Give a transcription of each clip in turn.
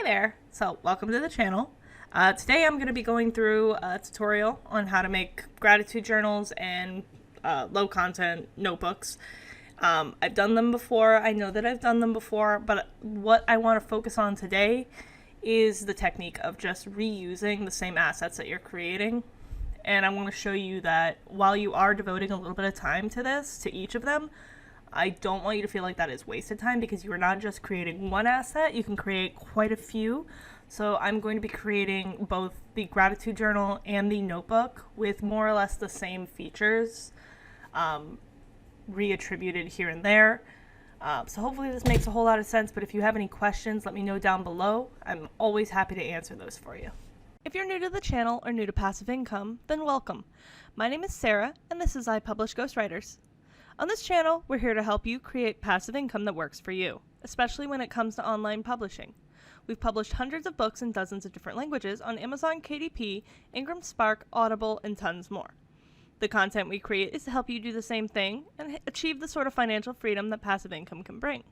there! So welcome to the channel. Today I'm going to be going through a tutorial on how to make gratitude journals and low content notebooks. I've done them before, I know that I've done them before, but what I want to focus on today is the technique of just reusing the same assets that you're creating. And I want to show you that while you are devoting a little bit of time to this, to each of them, I don't want you to feel like that is wasted time, because you are not just creating one asset, you can create quite a few. So I'm going to be creating both the gratitude journal and the notebook with more or less the same features, reattributed here and there. So hopefully this makes a whole lot of sense, but if you have any questions, let me know down below. I'm always happy to answer those for you. If you're new to the channel or new to passive income, then welcome. My name is Sarah, and this is I Publish Ghostwriters. On this channel, we're here to help you create passive income that works for you, especially when it comes to online publishing. We've published hundreds of books in dozens of different languages on Amazon, KDP, Ingram Spark, Audible, and tons more. The content we create is to help you do the same thing and achieve the sort of financial freedom that passive income can bring.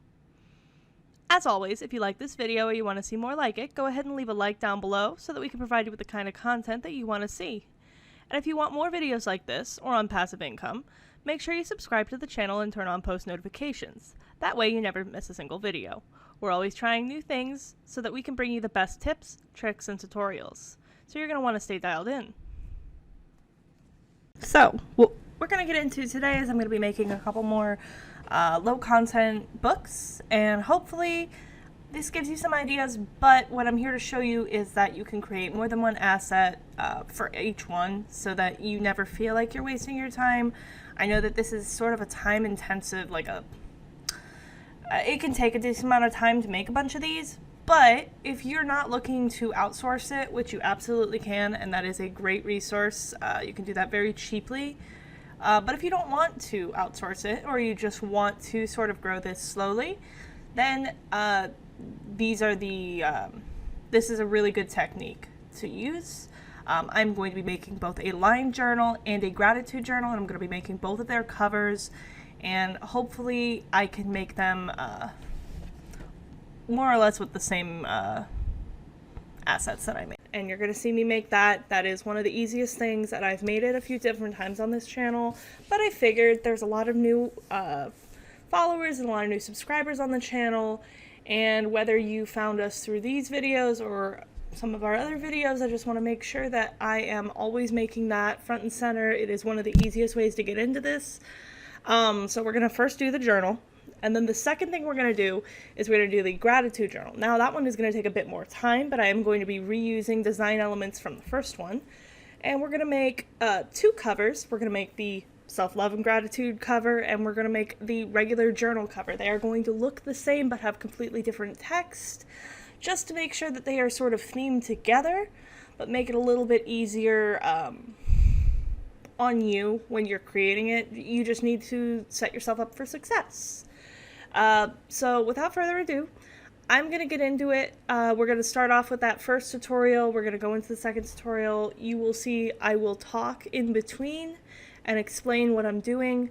As always, if you like this video or you want to see more like it, go ahead and leave a like down below so that we can provide you with the kind of content that you want to see. And if you want more videos like this, or on passive income, make sure you subscribe to the channel and turn on post notifications. That way you never miss a single video. We're always trying new things so that we can bring you the best tips, tricks, and tutorials. So you're going to want to stay dialed in. So, what we're going to get into today is I'm going to be making a couple more low content books, and hopefully this gives you some ideas, but what I'm here to show you is that you can create more than one asset for each one so that you never feel like you're wasting your time. I know that this is sort of a time intensive, it can take a decent amount of time to make a bunch of these, but if you're not looking to outsource it, which you absolutely can, and that is a great resource, you can do that very cheaply. But if you don't want to outsource it, or you just want to sort of grow this slowly, then this is a really good technique to use. I'm going to be making both a line journal and a gratitude journal, and I'm going to be making both of their covers, and hopefully I can make them more or less with the same assets that I made. And you're going to see me make that. That is one of the easiest things, that I've made it a few different times on this channel, but I figured there's a lot of new followers and a lot of new subscribers on the channel, and whether you found us through these videos or some of our other videos, I just want to make sure that I am always making that front and center. It is one of the easiest ways to get into this. So we're going to first do the journal, and then the second thing we're going to do is we're going to do the gratitude journal. Now that one is going to take a bit more time, but I am going to be reusing design elements from the first one, and we're going to make two covers. We're going to make the self-love and gratitude cover, and we're going to make the regular journal cover. They are going to look the same but have completely different text, just to make sure that they are sort of themed together, but make it a little bit easier on you when you're creating it. You just need to set yourself up for success. So without further ado, I'm going to get into it. We're going to start off with that first tutorial. We're going to go into the second tutorial. You will see I will talk in between and explain what I'm doing.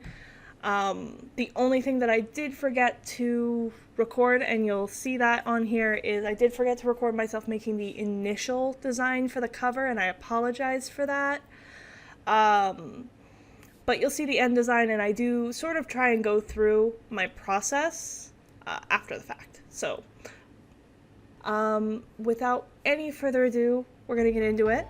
The only thing that I did forget to record, and you'll see that on here, is I did forget to record myself making the initial design for the cover, and I apologize for that. But you'll see the end design, and I do sort of try and go through my process after the fact. So, without any further ado, we're going to get into it.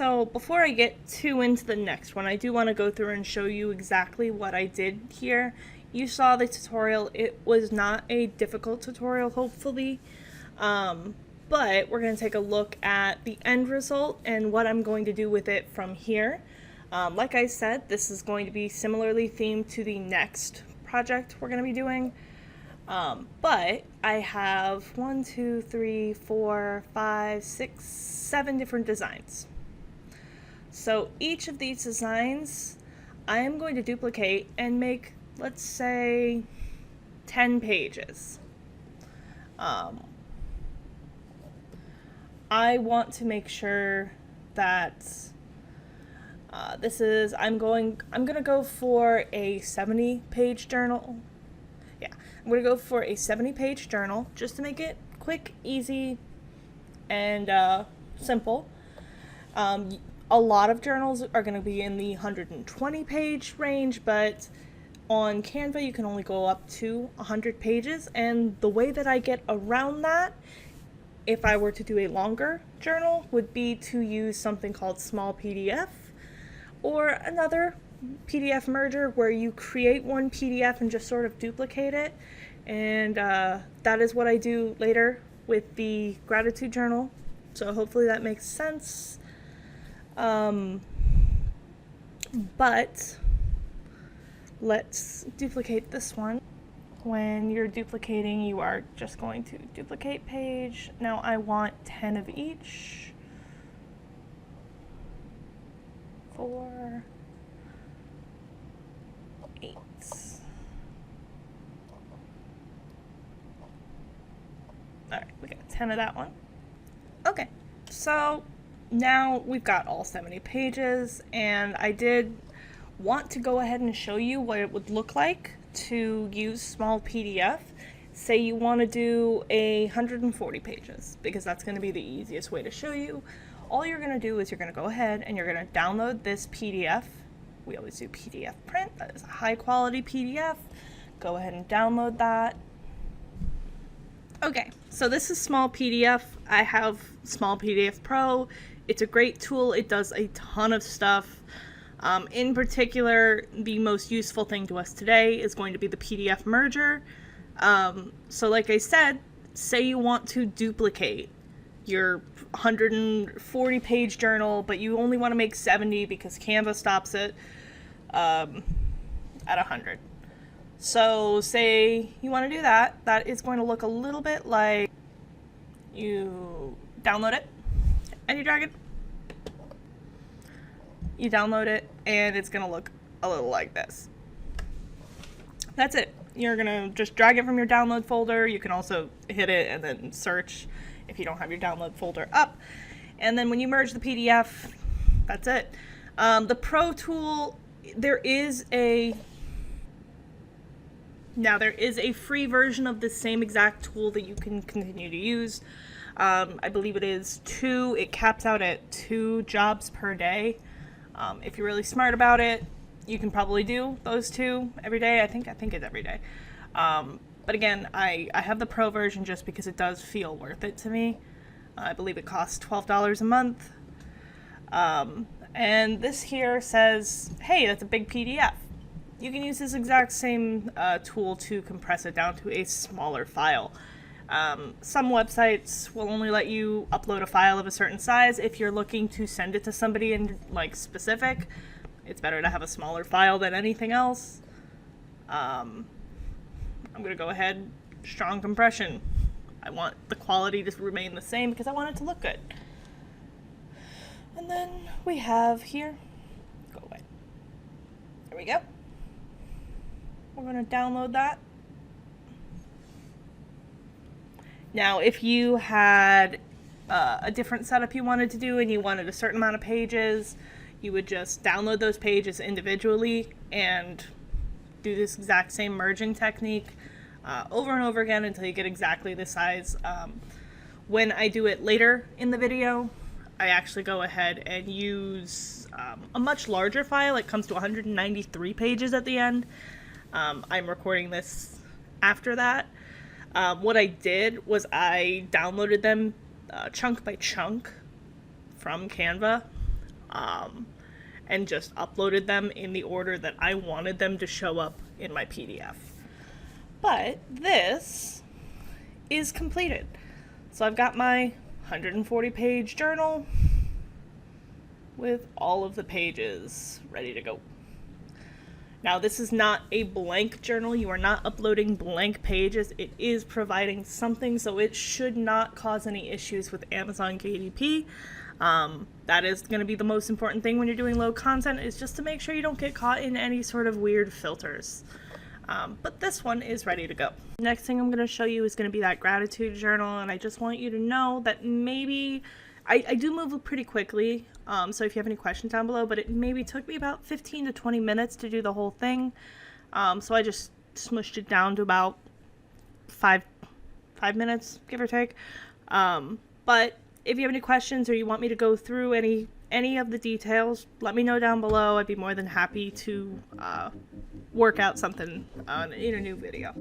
So before I get too into the next one, I do want to go through and show you exactly what I did here. You saw the tutorial. It was not a difficult tutorial, hopefully. But we're going to take a look at the end result and what I'm going to do with it from here. Like I said, this is going to be similarly themed to the next project we're going to be doing. But I have 1, 2, 3, 4, 5, 6, 7 different designs. So each of these designs I am going to duplicate and make, let's say, 10 pages. I want to make sure that I'm gonna go for a 70-page journal. Yeah, I'm gonna go for a 70-page journal just to make it quick, easy, and simple. A lot of journals are going to be in the 120-page range, but on Canva you can only go up to 100 pages, and the way that I get around that, if I were to do a longer journal, would be to use something called Small PDF, or another PDF merger where you create one PDF and just sort of duplicate it, and that is what I do later with the gratitude journal, so hopefully that makes sense. But let's duplicate this one. When you're duplicating, you are just going to duplicate page. Now I want 10 of each. 4, 8. Alright, we got 10 of that one. Okay, so now we've got all 70 pages, and I did want to go ahead and show you what it would look like to use Small PDF. Say you want to do 140 pages, because that's going to be the easiest way to show you. All you're going to do is you're going to go ahead and you're going to download this PDF. We always do PDF print. That is a high quality PDF. Go ahead and download that. Okay, so this is Small PDF. I have Small PDF Pro. It's a great tool. It does a ton of stuff. In particular, the most useful thing to us today is going to be the PDF merger. So like I said, say you want to duplicate your 140-page journal, but you only want to make 70 because Canva stops it at 100. So say you want to do that. That is going to look a little bit like you download it and you drag it. You download it, and it's going to look a little like this. That's it. You're going to just drag it from your download folder. You can also hit it and then search if you don't have your download folder up. And then when you merge the PDF, that's it. The Pro tool, there is a free version of the same exact tool that you can continue to use. I believe it is 2. It caps out at 2 jobs per day. If you're really smart about it, you can probably do those 2 every day. I think it's every day. But again, I have the Pro version just because it does feel worth it to me. I believe it costs $12 a month. And this here says, hey, that's a big PDF. You can use this exact same tool to compress it down to a smaller file. Some websites will only let you upload a file of a certain size. If you're looking to send it to somebody in like specific, it's better to have a smaller file than anything else. I'm gonna go ahead, strong compression. I want the quality to remain the same because I want it to look good. And then we have here, go away. There we go. We're gonna download that. Now, if you had a different setup you wanted to do and you wanted a certain amount of pages, you would just download those pages individually and do this exact same merging technique over and over again until you get exactly the size. When I do it later in the video, I actually go ahead and use a much larger file. It comes to 193 pages at the end. I'm recording this after that. What I did was I downloaded them chunk by chunk from Canva. and just uploaded them in the order that I wanted them to show up in my PDF. But this is completed. So I've got my 140-page journal with all of the pages ready to go. Now, this is not a blank journal. You are not uploading blank pages. It is providing something, so it should not cause any issues with Amazon KDP. That is going to be the most important thing when you're doing low content, is just to make sure you don't get caught in any sort of weird filters. But this one is ready to go. Next thing I'm going to show you is going to be that gratitude journal, and I just want you to know that maybe I do move pretty quickly, so if you have any questions down below, but it maybe took me about 15 to 20 minutes to do the whole thing, so I just smushed it down to about 5 minutes, give or take. But if you have any questions or you want me to go through any of the details, let me know down below. I'd be more than happy to work out something in a new video.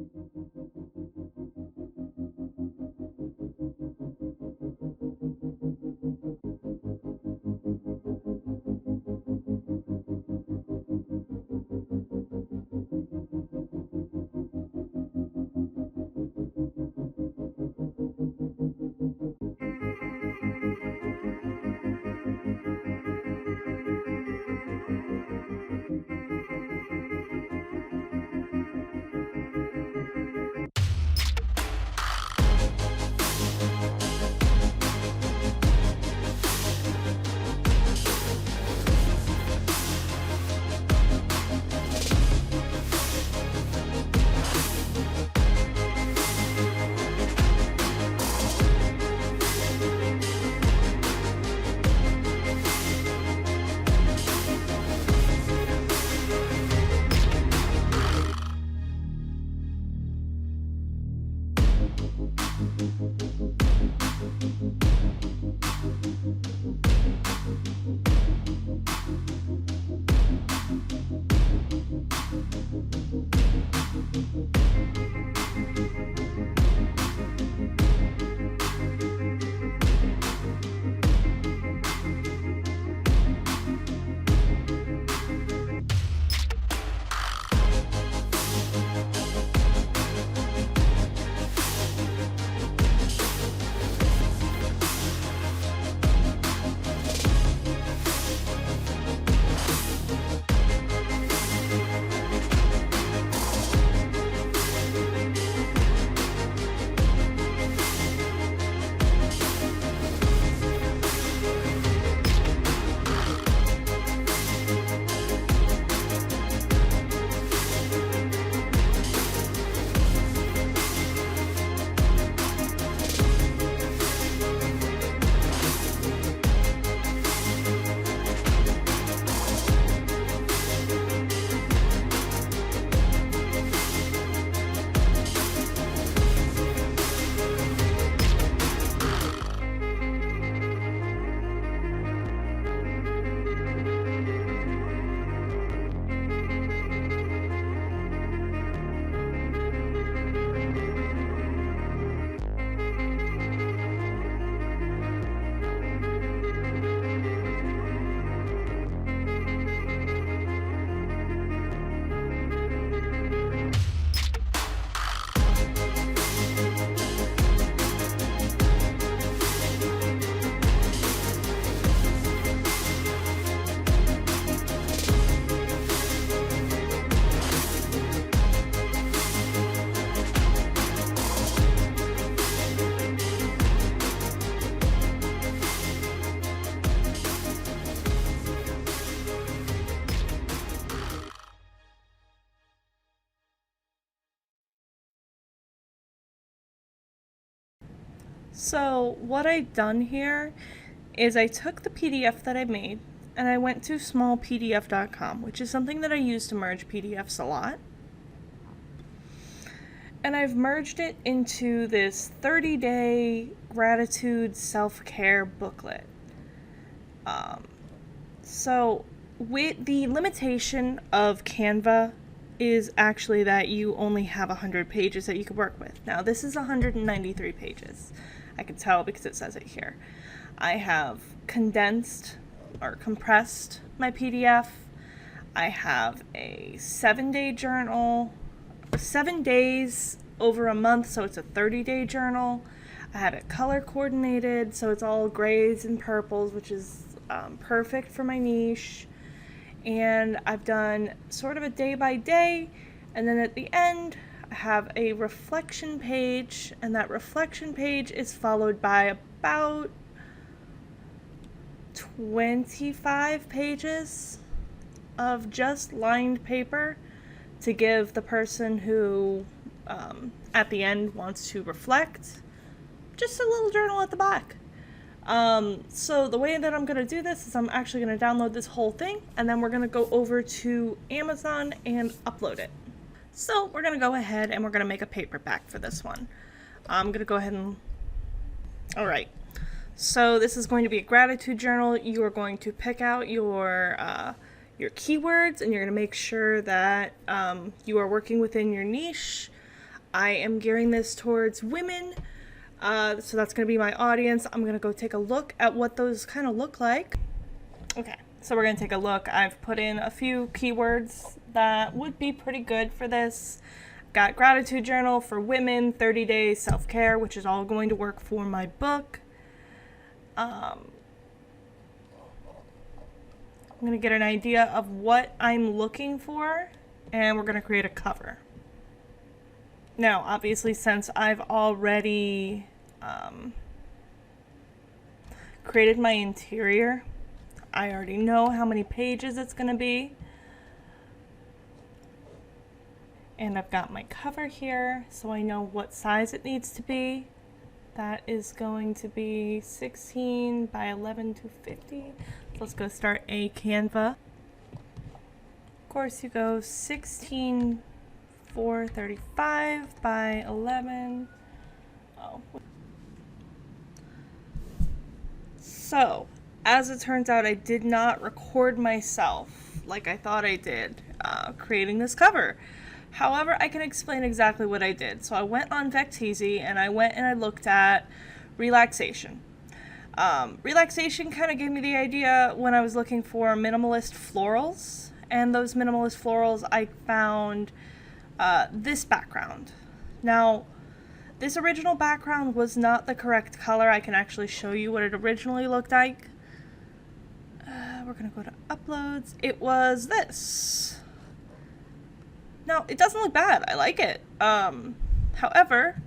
So what I've done here is I took the PDF that I made and I went to smallpdf.com, which is something that I use to merge PDFs a lot. And I've merged it into this 30-day gratitude self-care booklet. So with the limitation of Canva is actually that you only have 100 pages that you could work with. Now this is 193 pages. I can tell because it says it here. I have condensed or compressed my PDF. I have a 7-day journal, 7 days over a month, so it's a 30-day journal. I have it color coordinated, so it's all grays and purples, which is perfect for my niche. And I've done sort of a day by day, and then at the end I have a reflection page, and that reflection page is followed by about 25 pages of just lined paper to give the person who at the end wants to reflect just a little journal at the back. So the way that I'm going to do this is I'm actually going to download this whole thing, and then we're going to go over to Amazon and upload it. So we're going to go ahead and we're going to make a paperback for this one. I'm going to go ahead and... Alright, so this is going to be a gratitude journal. You are going to pick out your keywords, and you're going to make sure that you are working within your niche. I am gearing this towards women. So that's going to be my audience. I'm going to go take a look at what those kind of look like. Okay, so we're going to take a look. I've put in a few keywords that would be pretty good for this. Got gratitude journal for women, 30 days self-care, which is all going to work for my book. I'm going to get an idea of what I'm looking for, and we're going to create a cover. Now, obviously, since I've already created my interior, I already know how many pages it's going to be. And I've got my cover here, so I know what size it needs to be. That is going to be 16 by 11 to 50. Let's go start a Canva. Of course, you go 16 435 by 11. Oh. So, as it turns out, I did not record myself like I thought I did creating this cover. However, I can explain exactly what I did. So I went on Vecteezy and I went and I looked at relaxation. Relaxation kind of gave me the idea when I was looking for minimalist florals. And those minimalist florals, I found this background. Now, this original background was not the correct color. I can actually show you what it originally looked like. We're going to go to uploads. It was this. Now, it doesn't look bad. I like it. However,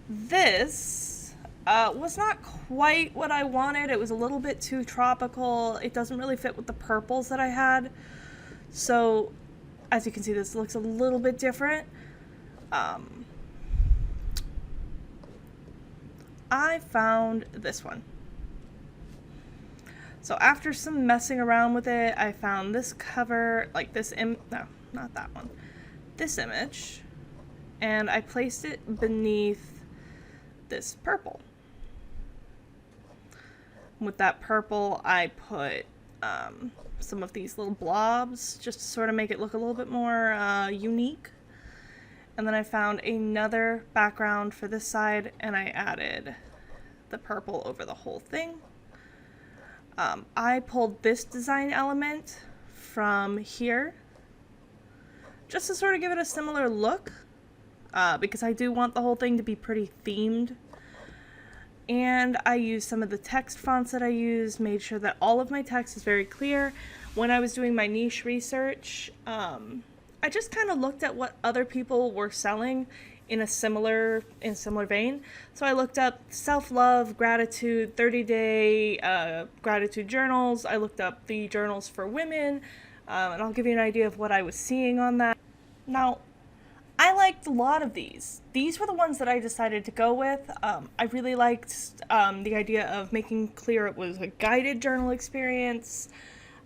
this was not quite what I wanted. It was a little bit too tropical. It doesn't really fit with the purples that I had. So, as you can see, this looks a little bit different. I found this one. So after some messing around with it, I found this cover, like this no, not that one. This image, and I placed it beneath this purple. With that purple, I put some of these little blobs just to sort of make it look a little bit more unique. And then I found another background for this side, and I added the purple over the whole thing. I pulled this design element from here just to sort of give it a similar look, because I do want the whole thing to be pretty themed. And I used some of the text fonts that I used, made sure that all of my text is very clear. When I was doing my niche research, I just kind of looked at what other people were selling in a similar vein. So I looked up self-love, gratitude, 30-day gratitude journals. I looked up the journals for women, and I'll give you an idea of what I was seeing on that. Now, I liked a lot of these. These were the ones that I decided to go with. I really liked the idea of making clear it was a guided journal experience.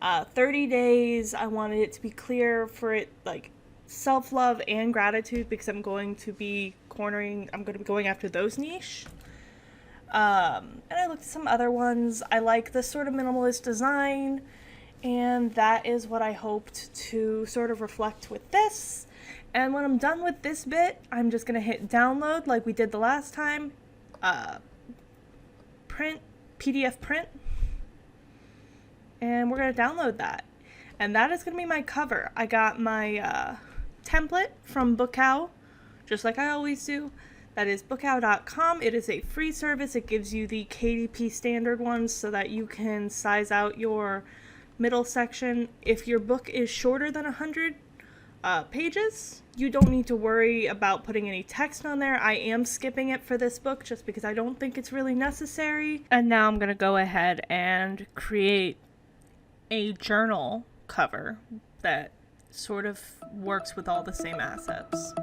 30 days, I wanted it to be clear for it, like, self-love and gratitude, because I'm going to be going after those niche. And I looked at some other ones. I like this sort of minimalist design, and that is what I hoped to sort of reflect with this. And when I'm done with this bit, I'm just going to hit download like we did the last time. PDF print. and we're going to download that. And that is going to be my cover. I got my template from Bookow, just like I always do. That is bookow.com. It is a free service. It gives you the KDP standard ones so that you can size out your middle section. If your book is shorter than 100 pages, you don't need to worry about putting any text on there. I am skipping it for this book just because I don't think it's really necessary. And now I'm going to go ahead and create a journal cover that sort of works with all the same assets.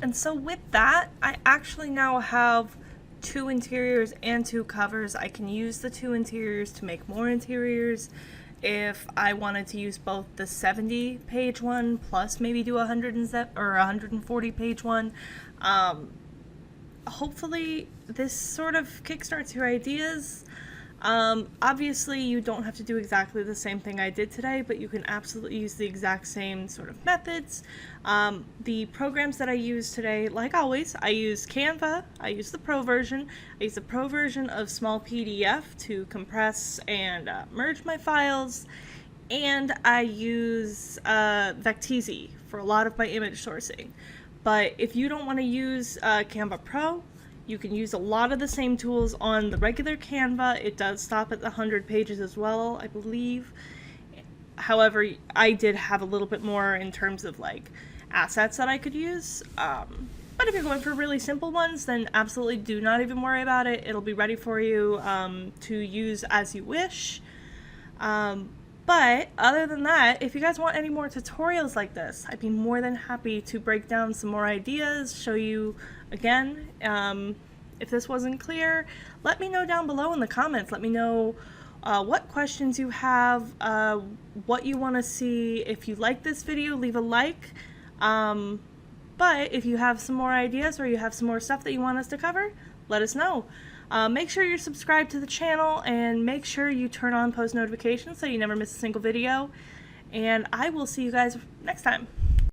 And so with that, I actually now have 2 interiors and 2 covers. I can use the 2 interiors to make more interiors if I wanted to use both the 70 page one plus maybe do a 140 page one. Hopefully this sort of kickstarts your ideas. Obviously, you don't have to do exactly the same thing I did today, but you can absolutely use the exact same sort of methods. The programs that I use today, like always, I use Canva, I use the Pro version, I use the Pro version of Small PDF to compress and merge my files, and I use Vecteezy for a lot of my image sourcing. But if you don't want to use Canva Pro, you can use a lot of the same tools on the regular Canva. It does stop at the 100 pages as well, I believe. However, I did have a little bit more in terms of like assets that I could use. But if you're going for really simple ones, then absolutely do not even worry about it. It'll be ready for you to use as you wish. But other than that, if you guys want any more tutorials like this, I'd be more than happy to break down some more ideas, show you again. If this wasn't clear, let me know down below in the comments. Let me know what questions you have, what you want to see. If you like this video, leave a like. But if you have some more ideas or you have some more stuff that you want us to cover, let us know. Make sure you're subscribed to the channel and make sure you turn on post notifications so you never miss a single video. And I will see you guys next time.